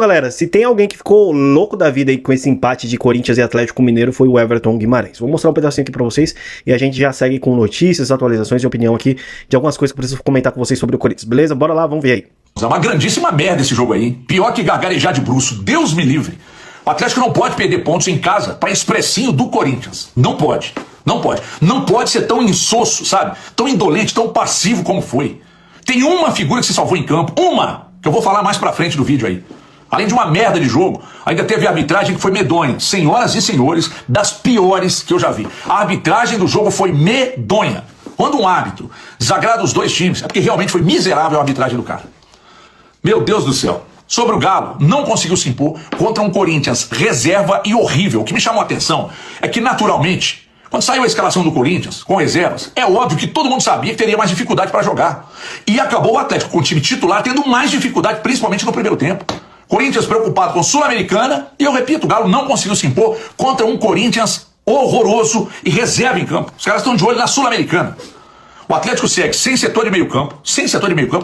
Galera, se tem alguém que ficou louco da vida aí com esse empate de Corinthians e Atlético Mineiro foi o Everton Guimarães. Vou mostrar um pedacinho aqui pra vocês e a gente já segue com notícias, atualizações e opinião aqui de algumas coisas que eu preciso comentar com vocês sobre o Corinthians, beleza? Bora lá, vamos ver aí. É uma grandíssima merda esse jogo aí, hein? Pior que gargarejar de bruço, Deus me livre. O Atlético não pode perder pontos em casa pra expressinho do Corinthians. Não pode, não pode. Não pode ser tão insosso, sabe? Tão indolente, tão passivo como foi. Tem uma figura que se salvou em campo, uma, que eu vou falar mais pra frente do vídeo aí. Além de uma merda de jogo, ainda teve a arbitragem que foi medonha. Senhoras e senhores, das piores que eu já vi. A arbitragem do jogo foi medonha. Quando um árbitro desagrada os dois times, é porque realmente foi miserável a arbitragem do cara. Meu Deus do céu. Sobre o Galo, não conseguiu se impor contra um Corinthians reserva e horrível. O que me chamou a atenção é que, naturalmente, quando saiu a escalação do Corinthians, com reservas, é óbvio que todo mundo sabia que teria mais dificuldade para jogar. E acabou o Atlético com o time titular tendo mais dificuldade, principalmente no primeiro tempo. Corinthians preocupado com a Sul-Americana, e eu repito, o Galo não conseguiu se impor contra um Corinthians horroroso e reserva em campo. Os caras estão de olho na Sul-Americana. O Atlético segue sem setor de meio campo,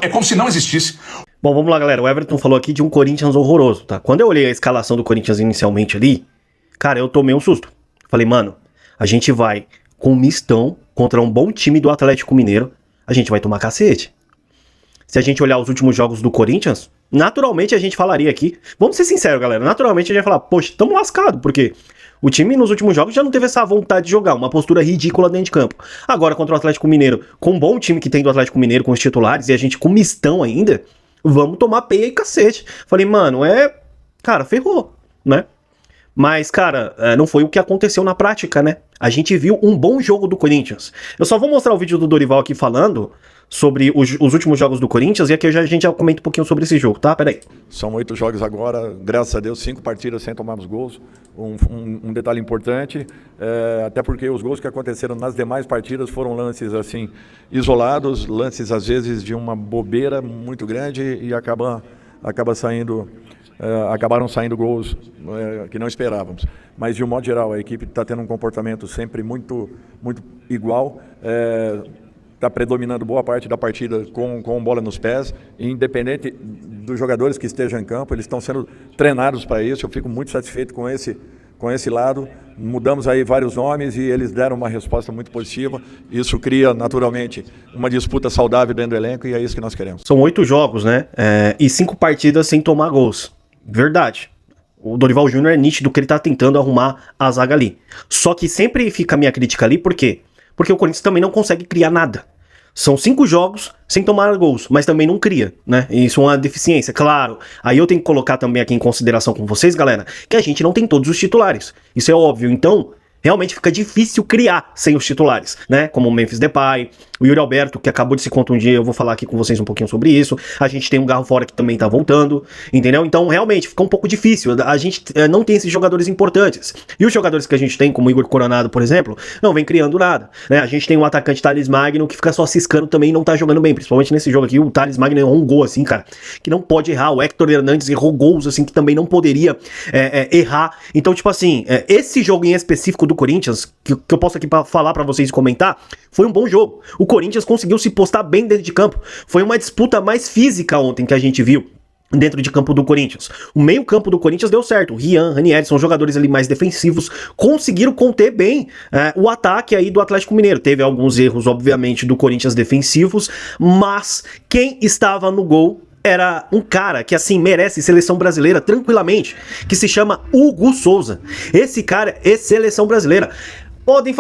é como se não existisse. Bom, vamos lá, galera, o Everton falou aqui de um Corinthians horroroso, tá? Quando eu olhei a escalação do Corinthians inicialmente ali, cara, eu tomei um susto. Falei, mano, a gente vai com um mistão contra um bom time do Atlético Mineiro, a gente vai tomar cacete. Se a gente olhar os últimos jogos do Corinthians, naturalmente a gente falaria aqui, vamos ser sinceros, galera, naturalmente a gente vai falar, poxa, estamos lascados, porque o time nos últimos jogos já não teve essa vontade de jogar, uma postura ridícula dentro de campo. Agora contra o Atlético Mineiro, com um bom time que tem do Atlético Mineiro, com os titulares, e a gente com mistão ainda, vamos tomar peia e cacete. Falei, mano, cara, ferrou, né? Mas, cara, não foi o que aconteceu na prática, né? A gente viu um bom jogo do Corinthians. Eu só vou mostrar o vídeo do Dorival aqui falando sobre os últimos jogos do Corinthians, e aqui a gente já comenta um pouquinho sobre esse jogo, tá? Peraí. São 8 jogos agora, graças a Deus, 5 partidas sem tomarmos gols. Um detalhe importante, até porque os gols que aconteceram nas demais partidas foram lances assim isolados, lances às vezes de uma bobeira muito grande e acabaram saindo gols que não esperávamos. Mas, de um modo geral, a equipe está tendo um comportamento sempre muito, muito igual. Está predominando boa parte da partida com bola nos pés, e independente dos jogadores que estejam em campo, eles estão sendo treinados para isso. Eu fico muito satisfeito com esse lado. Mudamos aí vários nomes e eles deram uma resposta muito positiva. Isso cria, naturalmente, uma disputa saudável dentro do elenco, e é isso que nós queremos. São 8 jogos, né? E 5 partidas sem tomar gols. Verdade. O Dorival Júnior é nítido que ele tá tentando arrumar a zaga ali. Só que sempre fica a minha crítica ali, por quê? Porque o Corinthians também não consegue criar nada. São 5 jogos sem tomar gols, mas também não cria, né? Isso é uma deficiência, claro. Aí eu tenho que colocar também aqui em consideração com vocês, galera, que a gente não tem todos os titulares. Isso é óbvio, então realmente fica difícil criar sem os titulares, né? Como o Memphis Depay, o Yuri Alberto, que acabou de se contundir, eu vou falar aqui com vocês um pouquinho sobre isso. A gente tem um Garro Fora que também tá voltando, entendeu? Então, realmente, fica um pouco difícil. A gente não tem esses jogadores importantes. E os jogadores que a gente tem, como o Igor Coronado, por exemplo, não vem criando nada, né? A gente tem um atacante Thales Magno que fica só ciscando também e não tá jogando bem. Principalmente nesse jogo aqui, o Thales Magno errou um gol, assim, cara, que não pode errar. O Héctor Hernandes errou gols, assim, que também não poderia errar. Então, tipo assim, esse jogo em específico do Corinthians, que eu posso aqui falar pra vocês e comentar, foi um bom jogo. O Corinthians conseguiu se postar bem dentro de campo. Foi uma disputa mais física ontem que a gente viu dentro de campo do Corinthians. O meio campo do Corinthians deu certo. O Rian, Ranieri, são jogadores ali mais defensivos, conseguiram conter bem o ataque aí do Atlético Mineiro. Teve alguns erros, obviamente, do Corinthians defensivos, mas quem estava no gol era um cara que, assim, merece seleção brasileira tranquilamente, que se chama Hugo Souza. Esse cara é seleção brasileira.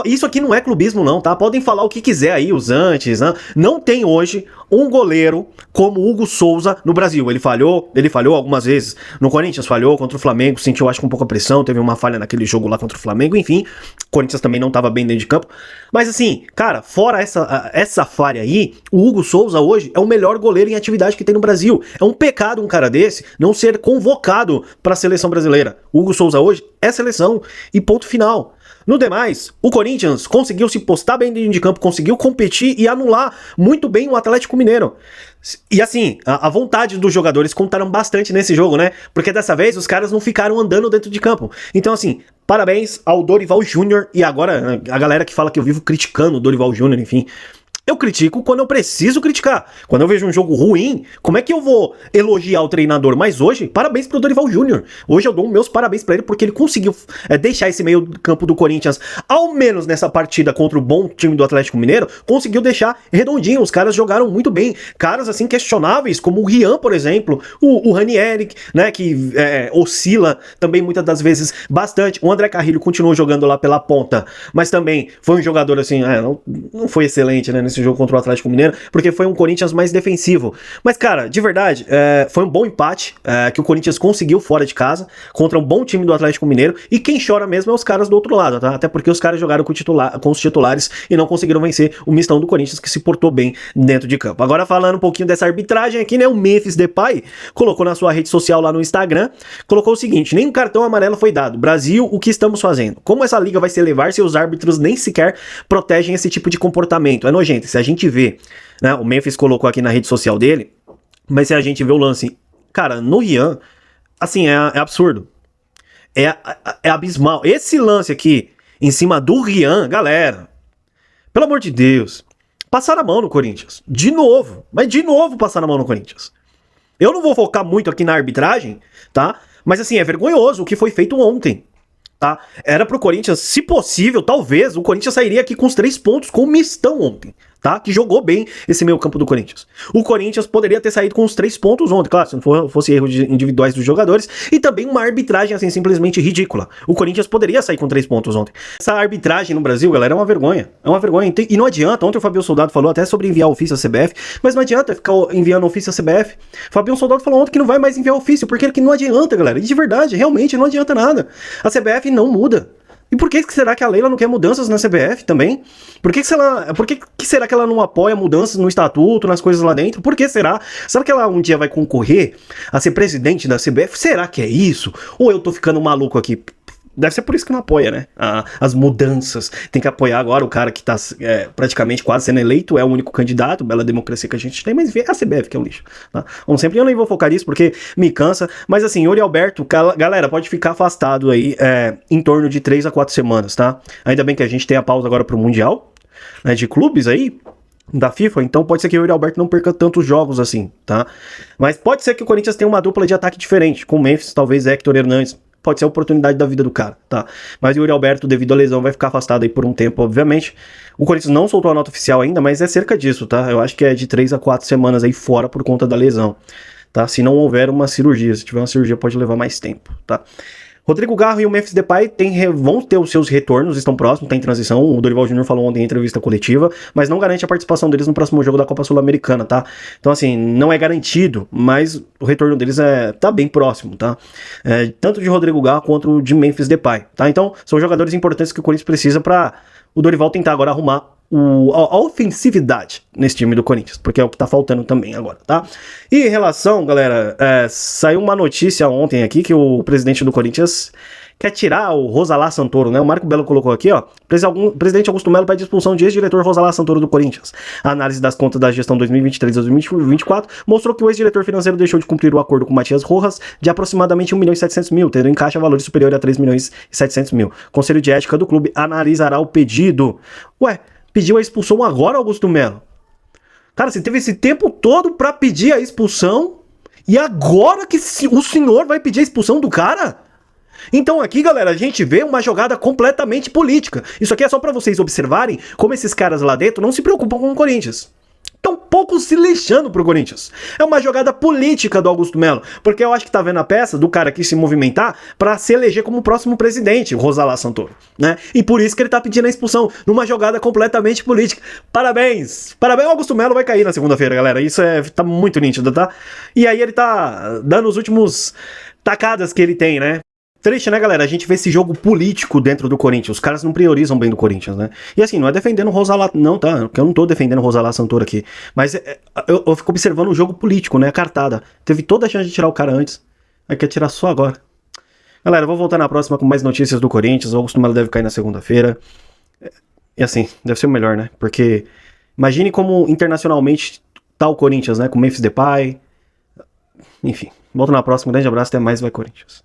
Isso aqui não é clubismo não, tá? Podem falar o que quiser aí, os antes, né? Não tem hoje um goleiro como Hugo Souza no Brasil. Ele falhou algumas vezes. No Corinthians falhou, contra o Flamengo, sentiu acho que um pouco a pressão, teve uma falha naquele jogo lá contra o Flamengo, enfim. O Corinthians também não tava bem dentro de campo. Mas assim, cara, fora essa falha aí, o Hugo Souza hoje é o melhor goleiro em atividade que tem no Brasil. É um pecado um cara desse não ser convocado para a seleção brasileira. O Hugo Souza hoje é seleção e ponto final. No demais, o Corinthians conseguiu se postar bem dentro de campo, conseguiu competir e anular muito bem o Atlético Mineiro. E assim, a vontade dos jogadores contaram bastante nesse jogo, né? Porque dessa vez os caras não ficaram andando dentro de campo. Então assim, parabéns ao Dorival Júnior, e agora a galera que fala que eu vivo criticando o Dorival Júnior, enfim, Eu critico quando eu preciso criticar. Quando eu vejo um jogo ruim, como é que eu vou elogiar o treinador? Mas hoje, parabéns pro Dorival Júnior. Hoje eu dou meus parabéns pra ele porque ele conseguiu deixar esse meio campo do Corinthians, ao menos nessa partida contra o bom time do Atlético Mineiro, conseguiu deixar redondinho. Os caras jogaram muito bem. Caras assim questionáveis, como o Rian, por exemplo, o Ranieri, né, que oscila também muitas das vezes bastante. O André Carrilho continuou jogando lá pela ponta, mas também foi um jogador assim, não foi excelente, né, nesse jogo contra o Atlético Mineiro, porque foi um Corinthians mais defensivo. Mas, cara, de verdade, foi um bom empate que o Corinthians conseguiu fora de casa, contra um bom time do Atlético Mineiro, e quem chora mesmo é os caras do outro lado, tá? Até porque os caras jogaram com os titulares e não conseguiram vencer o mistão do Corinthians, que se portou bem dentro de campo. Agora, falando um pouquinho dessa arbitragem aqui, né, o Memphis Depay colocou na sua rede social lá no Instagram, colocou o seguinte: nem um cartão amarelo foi dado. Brasil, o que estamos fazendo? Como essa liga vai se elevar se os árbitros nem sequer protegem esse tipo de comportamento? É nojento. Se a gente vê, né, o Memphis colocou aqui na rede social dele, mas se a gente vê o lance, cara, no Rian, assim, é absurdo. É abismal. Esse lance aqui, em cima do Rian, galera, pelo amor de Deus, passaram a mão no Corinthians. De novo, mas de novo passaram a mão no Corinthians. Eu não vou focar muito aqui na arbitragem, tá? Mas assim, é vergonhoso o que foi feito ontem. Tá? Era pro Corinthians, se possível, talvez, o Corinthians sairia aqui com os 3 pontos com o mistão ontem, tá? Que jogou bem esse meio campo do Corinthians. O Corinthians poderia ter saído com os 3 pontos ontem, claro, se não fosse erros individuais dos jogadores, e também uma arbitragem, assim, simplesmente ridícula. O Corinthians poderia sair com 3 pontos ontem. Essa arbitragem no Brasil, galera, é uma vergonha. É uma vergonha. E não adianta, ontem o Fabio Soldado falou até sobre enviar ofício à CBF, mas não adianta ficar enviando ofício à CBF. Fabio Soldado falou ontem que não vai mais enviar ofício, porque não adianta, galera. E de verdade, realmente, não adianta nada. A CBF não muda. E por que será que a Leila não quer mudanças na CBF também? Por que será que ela não apoia mudanças no estatuto, nas coisas lá dentro? Por que será? Será que ela um dia vai concorrer a ser presidente da CBF? Será que é isso? Ou eu tô ficando maluco aqui? Deve ser por isso que não apoia, né? As mudanças. Tem que apoiar agora o cara que tá praticamente quase sendo eleito, é o único candidato, bela democracia que a gente tem, mas é a CBF que é um lixo. Tá? Como sempre, eu nem vou focar nisso porque me cansa. Mas assim, Yuri Alberto, galera, pode ficar afastado aí em torno de 3 a 4 semanas, tá? Ainda bem que a gente tem a pausa agora pro Mundial, né, de clubes aí, da FIFA, então pode ser que o Yuri Alberto não perca tantos jogos assim, tá? Mas pode ser que o Corinthians tenha uma dupla de ataque diferente, com o Memphis, talvez Héctor Hernandes. Pode ser a oportunidade da vida do cara, tá? Mas o Yuri Alberto, devido à lesão, vai ficar afastado aí por um tempo, obviamente. O Corinthians não soltou a nota oficial ainda, mas é cerca disso, tá? Eu acho que é de 3 a 4 semanas aí fora por conta da lesão, tá? Se não houver uma cirurgia. Se tiver uma cirurgia, pode levar mais tempo, tá? Rodrigo Garro e o Memphis Depay vão ter os seus retornos, estão próximos, tá em transição. O Dorival Júnior falou ontem em entrevista coletiva, mas não garante a participação deles no próximo jogo da Copa Sul-Americana, tá? Então, assim, não é garantido, mas o retorno deles tá bem próximo, tá? Tanto de Rodrigo Garro quanto de Memphis Depay, tá? Então, são jogadores importantes que o Corinthians precisa para o Dorival tentar agora arrumar a ofensividade nesse time do Corinthians, porque é o que tá faltando também agora, tá? E em relação, galera, saiu uma notícia ontem aqui que o presidente do Corinthians quer tirar o Rosalá Santoro, né? O Marco Belo colocou aqui, ó. Presidente Augusto Melo pede expulsão de ex-diretor Rosalá Santoro do Corinthians. A análise das contas da gestão 2023-2024 mostrou que o ex-diretor financeiro deixou de cumprir o acordo com Matias Rojas de aproximadamente 1.700.000, tendo em caixa valores superiores a 3.700.000. O Conselho de Ética do clube analisará o pedido. Ué, pediu a expulsão agora, Augusto Melo? Cara, você teve esse tempo todo pra pedir a expulsão e agora que o senhor vai pedir a expulsão do cara? Então aqui, galera, a gente vê uma jogada completamente política. Isso aqui é só pra vocês observarem como esses caras lá dentro não se preocupam com o Corinthians. Estão pouco se lixando pro Corinthians. É uma jogada política do Augusto Melo, porque eu acho que tá vendo a peça do cara aqui se movimentar pra se eleger como o próximo presidente, o Rosalá Santoro, né? E por isso que ele tá pedindo a expulsão, numa jogada completamente política. Parabéns! Parabéns, Augusto Melo vai cair na segunda-feira, galera. Isso tá muito nítido, tá? E aí ele tá dando os últimos tacadas que ele tem, né? Triste, né, galera? A gente vê esse jogo político dentro do Corinthians. Os caras não priorizam bem do Corinthians, né? E assim, não é defendendo o Rosalá, não, tá? Porque eu não tô defendendo o Rosalá Santoro aqui. Mas eu fico observando o jogo político, né? A cartada. Teve toda a chance de tirar o cara antes. Aí quer tirar só agora. Galera, eu vou voltar na próxima com mais notícias do Corinthians. O Augusto Melo deve cair na segunda-feira. E assim, deve ser o melhor, né? Porque imagine como internacionalmente tá o Corinthians, né? Com o Memphis Depay. Enfim, volto na próxima. Grande abraço, até mais, vai Corinthians.